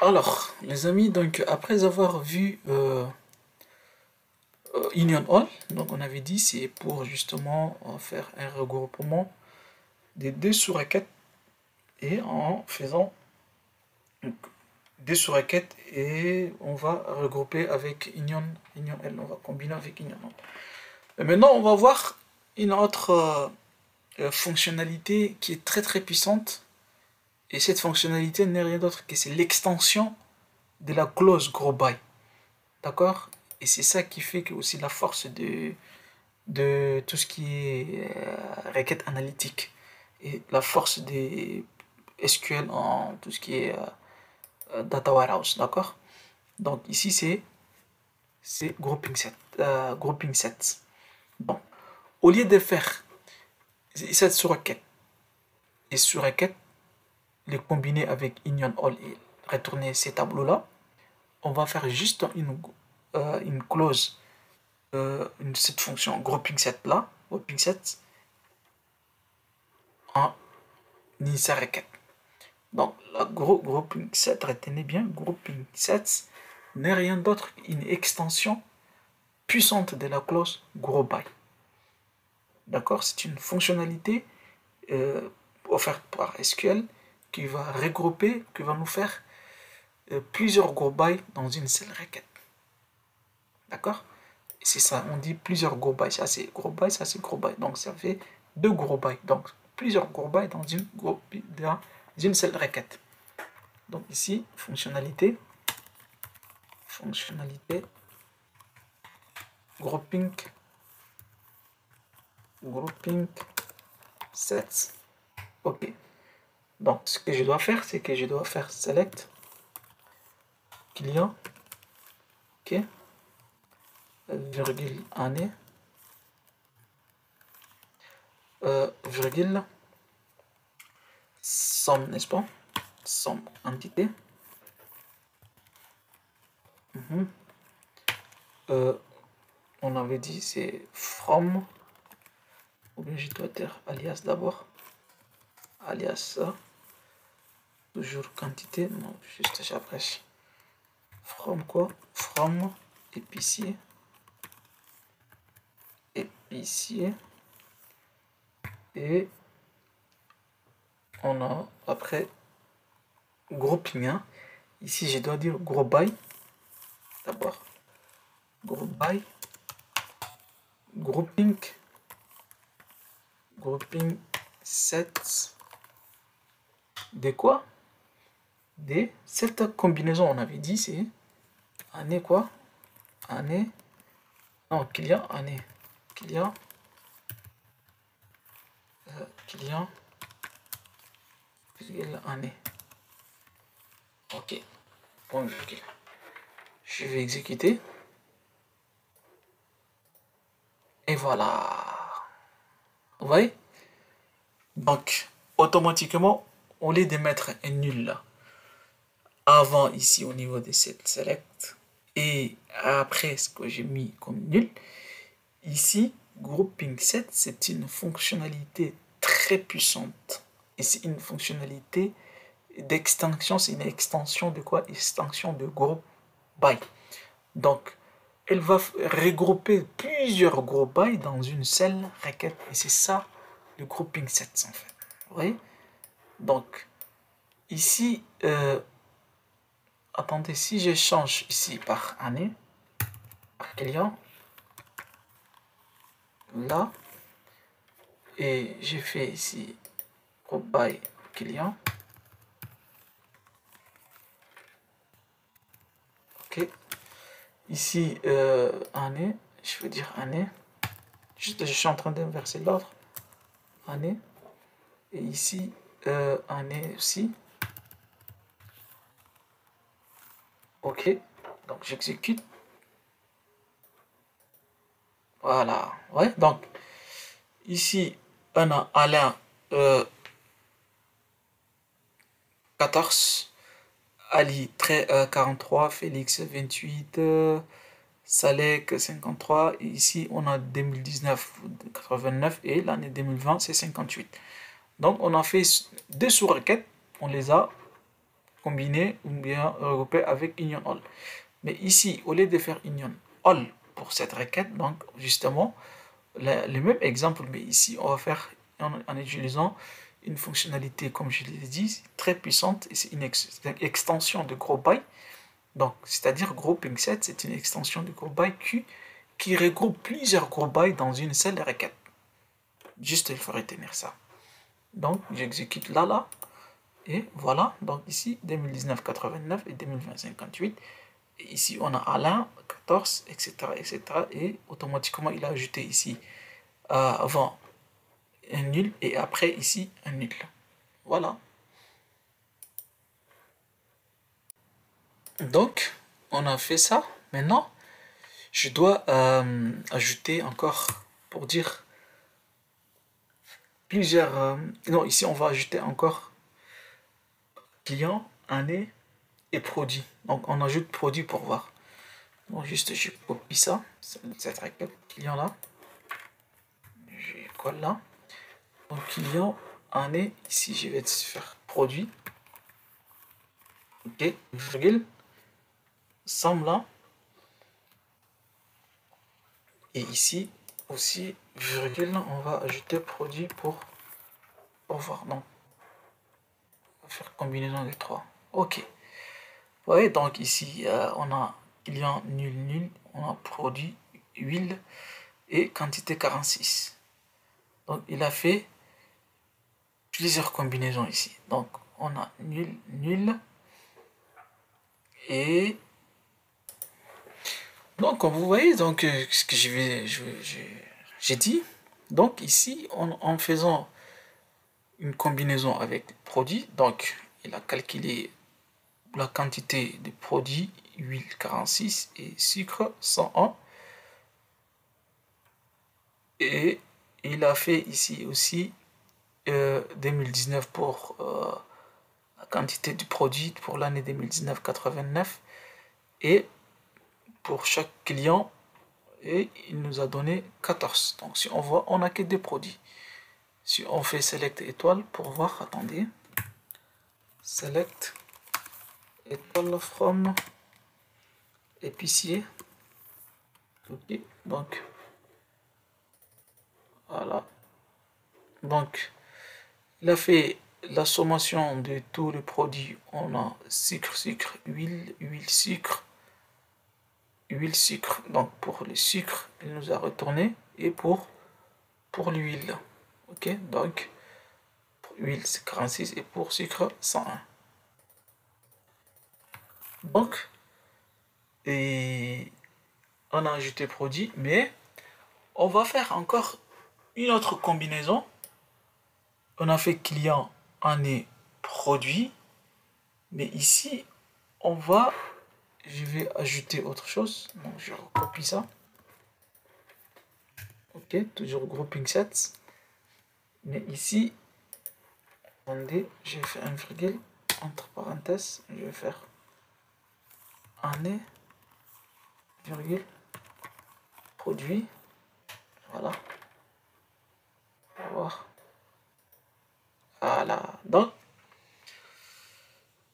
Alors, les amis, donc après avoir vu Union All, donc on avait dit c'est pour justement faire un regroupement des deux sous-requêtes et en faisant donc, deux sous-requêtes et on va regrouper avec Union L, on va combiner avec Union All. Et maintenant, on va voir une autre fonctionnalité qui est très très puissante et cette fonctionnalité n'est rien d'autre que c'est l'extension de la clause gros by. D'accord? Et c'est ça qui fait que aussi la force de tout ce qui est requête analytique et la force des SQL en tout ce qui est data warehouse. D'accord? Donc ici c'est grouping sets. Bon. Au lieu de faire cette sous-requête et sous-requête, les combiner avec union all et retourner ces tableaux-là, on va faire juste une clause, cette fonction grouping set là, grouping set, en une seule requête. Donc, la grouping set, retenez bien, grouping set n'est rien d'autre qu'une extension puissante de la clause group by. D'accord? C'est une fonctionnalité offerte par SQL qui va regrouper, qui va nous faire plusieurs group by dans une seule requête. D'accord? C'est ça, on dit plusieurs group by. Ça c'est group by, ça c'est group by. Donc ça fait deux group by. Donc plusieurs group by dans une seule requête. Donc ici, fonctionnalité grouping sets. Ok. Donc ce que je dois faire, c'est que je dois faire select client, ok, virgule année, virgule somme, n'est-ce pas? Somme entité. On avait dit c'est from, ou bien je dois dire alias d'abord, alias toujours quantité, non, juste j'abrège. From quoi? From épicier, et on a après grouping, hein. Ici je dois dire group by d'abord, group by grouping sets de quoi? De cette combinaison. On avait dit c'est année quoi? Année, non, client année, client année. Ok, point virgule. Je vais exécuter. Et voilà. Vous voyez? Donc, automatiquement, au lieu de mettre un nul là, avant ici au niveau de cette select, et après ce que j'ai mis comme nul, ici, grouping set, c'est une fonctionnalité très puissante. Et c'est une fonctionnalité d'extension, c'est une extension de quoi? Extension de group by. Donc, elle va regrouper plusieurs group by dans une seule requête. Et c'est ça le grouping sets en fait. Vous voyez? Donc, ici, attendez, si je change ici par année, par client, là, et j'ai fait ici group by client, ok, ici année, je veux dire année, juste je suis en train d'inverser l'ordre, année, et ici année aussi, ok, donc j'exécute, voilà, ouais, donc ici on a Alain 14, Ali 43, Félix 28, Salek 53, et ici on a 2019 89 et l'année 2020 c'est 58. Donc on a fait deux sous-requêtes, on les a combiner ou bien regrouper avec union all. Mais ici, au lieu de faire union all pour cette requête, donc justement, le même exemple, mais ici, on va faire en utilisant une fonctionnalité, comme je l'ai dit, très puissante, et c'est une extension de group by. Donc, c'est-à-dire grouping set, c'est une extension de group by qui regroupe plusieurs group by dans une seule requête. Juste, il faut retenir ça. Donc, j'exécute là, et voilà. Donc ici, 2019, 89 et 2020, 58. Et ici, on a Alain, 14, etc., etc. Et automatiquement, il a ajouté ici avant un nul et après ici un nul. Voilà. Donc, on a fait ça. Maintenant, je dois ajouter encore pour dire plusieurs... non, ici, on va ajouter encore client, année et produit. Donc, on ajoute produit pour voir. Donc, juste, je copie ça, cette requête client là. Je colle là. Donc, client, année, ici, je vais faire produit. Ok, virgule, somme là. Et ici aussi, virgule, on va ajouter produit pour voir. Donc, on va faire combinaison des trois. Ok. Ouais, donc ici, on a client nul nul, on a produit huile et quantité 46. Donc, il a fait plusieurs combinaisons ici. Donc, on a nul nul et donc, comme vous voyez, donc, ce que j'ai dit, donc ici, en faisant une combinaison avec produit, donc il a calculé la quantité de produits, huile 46 et sucre 101. Et il a fait ici aussi 2019 pour la quantité du produit pour l'année 2019, 89. Et pour chaque client, et il nous a donné 14. Donc si on voit, on n'a que des produits. Si on fait select étoile pour voir, attendez, select étoile from épicier. Ok, donc voilà. Donc il a fait la sommation de tous les produits. On a sucre, sucre, huile, huile, sucre, huile, sucre. Donc pour le sucre, il nous a retourné et pour l'huile. Ok, donc pour huile c'est 46 et pour sucre 101. Donc, et on a ajouté produit, mais on va faire encore une autre combinaison. On a fait client, année, produit, mais ici, je vais ajouter autre chose. Donc, je recopie ça. Ok, toujours grouping sets. Mais ici, attendez, je vais faire un virgule entre parenthèses. Je vais faire année, virgule, produit. Voilà. On va voir. Voilà. Donc,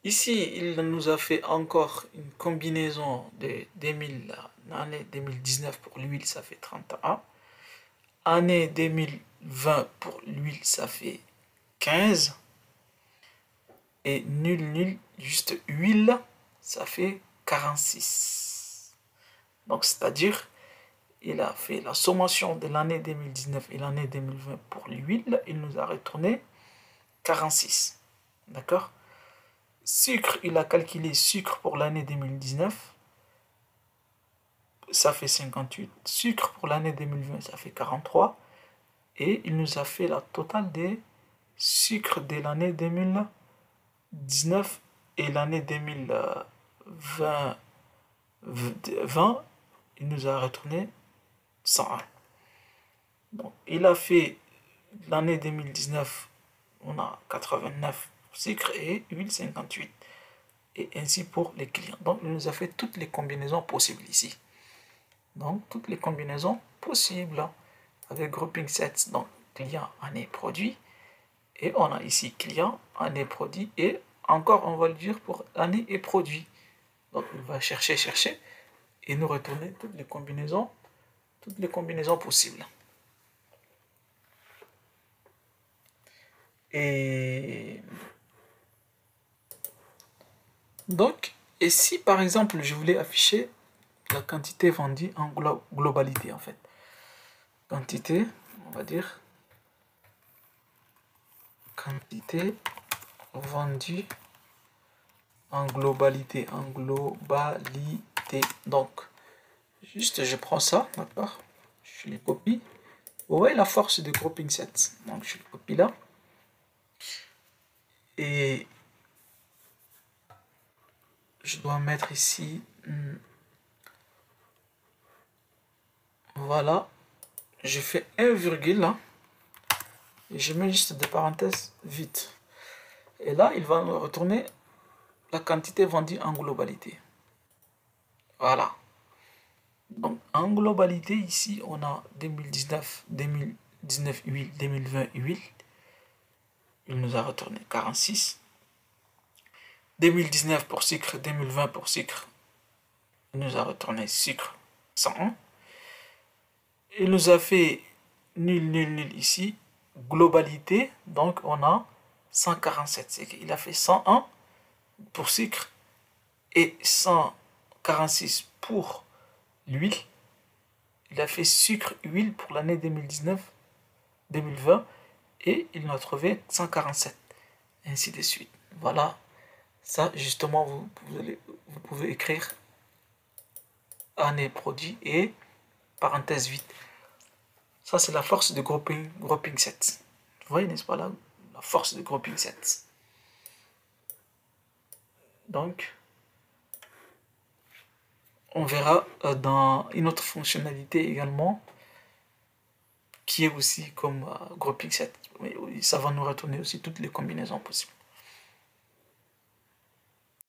ici, il nous a fait encore une combinaison de 2000, l'année 2019 pour l'huile, ça fait 31. Année 2020 pour l'huile, ça fait 15. Et nul, nul, juste huile, ça fait 46. Donc, c'est-à-dire, il a fait la sommation de l'année 2019 et l'année 2020 pour l'huile. Il nous a retourné 46. D'accord? Sucre, il a calculé sucre pour l'année 2019. Ça fait 58. Sucre pour l'année 2020, ça fait 43. Et il nous a fait la totale des sucres de l'année 2019 et l'année 2020. Il nous a retourné 101. Donc, il a fait l'année 2019, on a 89 sucre et huile 58. Et ainsi pour les clients. Donc, il nous a fait toutes les combinaisons possibles ici. Donc, toutes les combinaisons possibles avec grouping sets. Donc, client, année, produit. Et on a ici client, année, produit et encore, on va le dire pour année et produit. Donc, il va chercher, chercher, et nous retourner toutes les combinaisons possibles. Et donc, et si par exemple je voulais afficher la quantité vendue en globalité en fait. Quantité, on va dire, quantité vendue en globalité, Donc, juste je prends ça, d'accord? Je les copie. Vous voyez la force de grouping set. Donc je le copie là. Et je dois mettre ici, voilà, je fais un virgule là, et je mets juste des parenthèses vite. Et là, il va me retourner la quantité vendue en globalité. Voilà. Donc, en globalité, ici, on a 2019 huile, 2020 huile. Il nous a retourné 46. 2019 pour sucre, 2020 pour sucre. Il nous a retourné sucre 101. Il nous a fait nul, nul, nul ici. Globalité, donc on a 147. Il a fait 101 pour sucre et 146 pour l'huile. Il a fait sucre, huile pour l'année 2019-2020 et il en a trouvé 147. Ainsi de suite. Voilà. Ça, justement, vous pouvez écrire année produit et parenthèse vide. Ça, c'est la force de grouping set. Vous voyez, n'est-ce pas là? La force de grouping set. Donc, on verra dans une autre fonctionnalité également, qui est aussi comme grouping set. Ça va nous retourner aussi toutes les combinaisons possibles.